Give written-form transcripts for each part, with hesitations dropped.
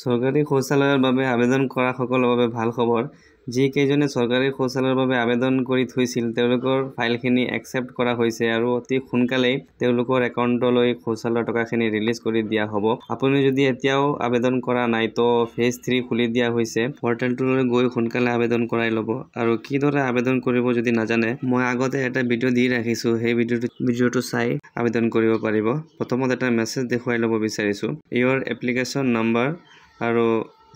চৰকাৰী শৌচালয়ৰ বাবে আবেদন কৰা সকলৰ বাবে ভাল খবৰ। যিকেইজনে চৰকাৰী শৌচালয়ৰ বাবে আবেদন কৰি থৈছিল তেওঁলোকৰ ফাইলখিনি একচেপ্ট কৰা হৈছে আৰু অতি সোনকালেই তেওঁলোকৰ একাউণ্টলৈ শৌচালয়ৰ টকাখিনি ৰিলিজ কৰি দিয়া হ'ব। আপুনি যদি এতিয়াও আবেদন কৰা নাই তো ফেজ 3 খুলি দিয়া হৈছে। পৰ্টেলটোলৈ গৈ সোনকালে আবেদন কৰাই ল'ব। আৰু কিদৰে আবেদন কৰিব যদি নাজানে, মই আগতে এটা ভিডিঅ' দি ৰাখিছোঁ, সেই ভিডিঅ'টো চাই আবেদন কৰিব পাৰিব। প্ৰথমত এটা মেছেজ দেখুৱাই ল'ব বিচাৰিছোঁ। ইয়ৰ এপ্লিকেশ্যন নম্বৰ আৰু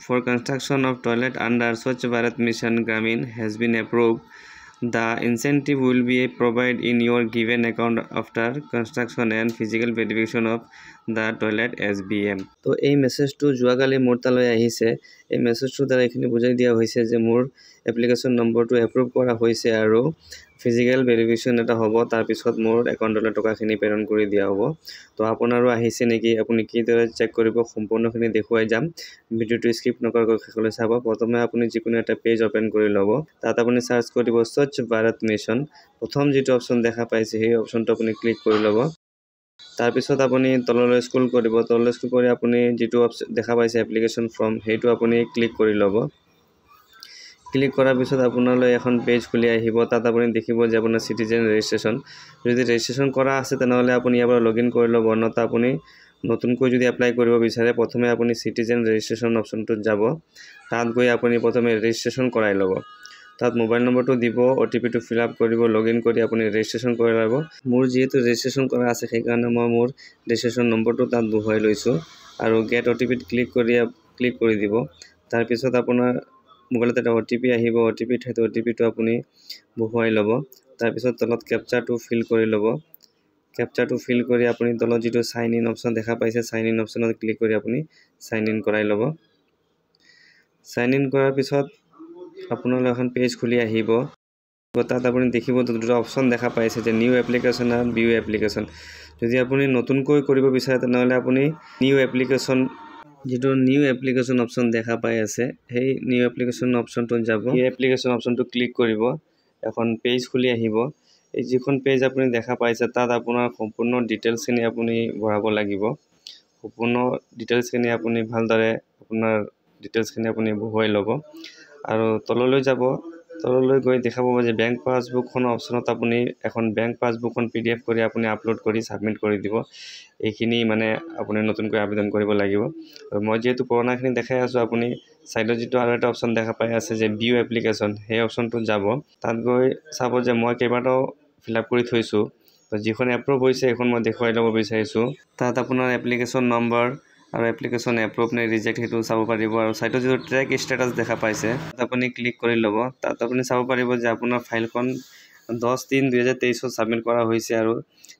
for construction of toilet under Swachh Bharat Mission Gramin has been approved. The incentive will be provided in your given account after construction and physical verification of the toilet SBM. তো এই মেছেজটো যোৱাকালি মোৰ তালৈ আহিছে। এই মেছেজটোৰ দ্বাৰা এইখিনি বুজাই দিয়া হৈছে যে মোৰ এপ্লিকেশ্যন নম্বৰটো এপ্ৰুভ কৰা হৈছে আৰু ফিজিকেল ভেৰিফিকেশ্যন এটা হ'ব, তাৰপিছত মোৰ একাউণ্টলৈ টকাখিনি প্ৰেৰণ কৰি দিয়া হ'ব। তো আপোনাৰো আহিছে নেকি, আপুনি কিদৰে চেক কৰিব সম্পূৰ্ণখিনি দেখুৱাই যাম। ভিডিঅ'টো স্কিপ নকৰাকৈ শেষলৈ চাব। প্ৰথমে আপুনি যিকোনো এটা পেজ অপেন কৰি ল'ব। তাত আপুনি চাৰ্চ কৰিব স্বচ্ছ ভাৰত মিছন। প্ৰথম যিটো অপশ্যন দেখা পাইছে সেই অপশ্যনটো আপুনি ক্লিক কৰি ল'ব। তাৰপিছত আপুনি তললৈ স্ক্ৰল কৰিব। তললৈ স্ক্ৰল কৰি আপুনি যিটো অপশ্যন দেখা পাইছে এপ্লিকেশ্যন ফৰ্ম, সেইটো আপুনি ক্লিক কৰি ল'ব। ক্লিক কৰাৰ পিছত আপোনালৈ এখন পেজ খুলি আহিব। তাত আপুনি দেখিব যে আপোনাৰ চিটিজেন ৰেজিষ্ট্ৰেশ্যন। যদি ৰেজিষ্ট্ৰেশ্যন কৰা আছে তেনেহ'লে আপুনি ইয়াৰ পৰা লগইন কৰি ল'ব। অন্যথা আপুনি নতুনকৈ যদি এপ্লাই কৰিব বিচাৰে প্ৰথমে আপুনি চিটিজেন ৰেজিষ্ট্ৰেশ্যন অপশ্যনটোত যাব। তাত গৈ আপুনি প্ৰথমে ৰেজিষ্ট্ৰেশ্যন কৰাই ল'ব। তাত মোবাইল নম্বৰটো দিব, OTPটো ফিল আপ কৰিব, লগইন কৰি আপুনি ৰেজিষ্ট্ৰেশ্যন কৰি ল'ব। মোৰ যিহেতু ৰেজিষ্ট্ৰেশ্যন কৰা আছে সেইকাৰণে মই মোৰ ৰেজিষ্ট্ৰেশ্যন নম্বৰটো তাত বহুৱাই লৈছোঁ আৰু গেট OTPত ক্লিক কৰি দিব। তাৰপিছত আপোনাৰ মোবাইলত এটা OTP আহিব। OTPৰ ঠাইত OTPটো আপুনি বহুৱাই ল'ব। তাৰপিছত তলত কেপচাৰটো ফিল কৰি ল'ব। কেপচাৰটো ফিল কৰি আপুনি তলত যিটো চাইন ইন অপশ্যন দেখা পাইছে, চাইন ইন অপশ্যনত ক্লিক কৰি আপুনি চাইন ইন কৰাই ল'ব। চাইন ইন কৰাৰ পিছত আপোনালৈ এখন পেজ খুলি আহিব। তাত আপুনি দেখিব দুটা অপশ্যন দেখা পাইছে যে নিউ এপ্লিকেশ্যন আৰু ভিউ এপ্লিকেশ্যন। যদি আপুনি নতুনকৈ কৰিব বিচাৰে তেনেহ'লে আপুনি নিউ এপ্লিকেশ্যন অপশ্যন দেখা পাই আছে, সেই নিউ এপ্লিকেশ্যন অপশ্যনটোত যাব। এই এপ্লিকেশ্যন অপশ্যনটো ক্লিক কৰিব। এখন পেজ খুলি আহিব। এই যিখন পেজ আপুনি দেখা পাইছে তাত আপোনাৰ সম্পূৰ্ণ ডিটেইলছখিনি আপুনি ভৰাব লাগিব। সম্পূৰ্ণ ডিটেইলছখিনি আপুনি ভালদৰে আপোনাৰ ডিটেইলছখিনি আপুনি বহুৱাই ল'ব আৰু তললৈ যাব। তললৈ গৈ দেখা পাব যে বেংক পাছবুকখনৰ অপশ্যনত আপুনি এখন বেংক পাছবুকখন PDF কৰি আপুনি আপলোড কৰি ছাবমিট কৰি দিব। এইখিনি মানে আপুনি নতুনকৈ আবেদন কৰিব লাগিব। আৰু মই যিহেতু পুৰণাখিনি দেখাই আছোঁ, আপুনি ছাইডত যিটো আৰু এটা অপশ্যন দেখা পাই আছে যে ভিউ এপ্লিকেশ্যন, সেই অপশ্যনটোত যাব। তাত গৈ চাব যে মই কেইবাটাও ফিল আপ কৰি থৈছোঁ। তো যিখন এপ্ৰুভ হৈছে সেইখন মই দেখুৱাই ল'ব বিচাৰিছোঁ। তাত আপোনাৰ এপ্লিকেশ্যন নম্বৰ আৰু এপ্লিকেশ্যন এপ্ৰুভ নে ৰিজেক্ট সেইটো চাব পাৰিব। আৰু ছাইডত যিটো ট্ৰেক ষ্টেটাছ দেখা পাইছে তাত আপুনি ক্লিক কৰি ল'ব। তাত আপুনি চাব পাৰিব যে আপোনাৰ ফাইলখন 10/3/2023 ছাবমিট কৰা হৈছে আৰু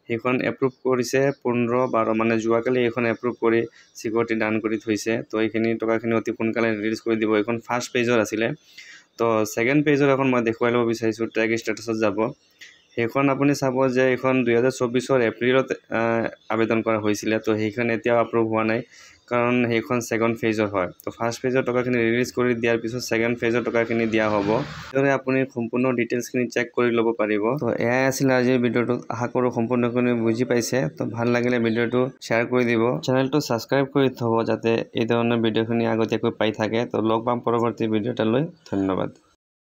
সেইখন এপ্ৰুভ কৰিছে 15/12, মানে যোৱাকালি এইখন এপ্ৰুভ কৰি চিকিউৰিটি ডান কৰি থৈছে। তো এইখিনি টকাখিনি অতি সোনকালে ৰিলিজ কৰি দিব। এইখন ফাৰ্ষ্ট পেজৰ আছিলে। তো ছেকেণ্ড পেজৰ এখন মই দেখুৱাই ল'ব বিচাৰিছোঁ। ট্ৰেক ষ্টেটাছত যাব। সেইখন আপুনি চাব যে এইখন 2024 এপ্ৰিলত আবেদন কৰা হৈছিলে। তো সেইখন এতিয়াও এপ্ৰুভ হোৱা নাই কাৰণ সেইখন ছেকেণ্ড ফেজৰ হয়। তো ফাৰ্ষ্ট ফেজৰ টকাখিনি ৰিলিজ কৰি দিয়াৰ পিছত ছেকেণ্ড ফেজৰ টকাখিনি দিয়া হ'ব। সেইদৰে আপুনি সম্পূৰ্ণ ডিটেইলছখিনি চেক কৰি ল'ব পাৰিব। তো এয়াই আছিল আজিৰ ভিডিঅ'টোত। আশা কৰোঁ সম্পূৰ্ণখিনি বুজি পাইছে। তো ভাল লাগিলে ভিডিঅ'টো শ্বেয়াৰ কৰি দিব। চেনেলটো ছাবস্ক্ৰাইব কৰি থ'ব যাতে এই ধৰণৰ ভিডিঅ'খিনি আগতীয়াকৈ পাই থাকে। তো লগ পাম পৰৱৰ্তী ভিডিঅ' এটালৈ। ধন্যবাদ।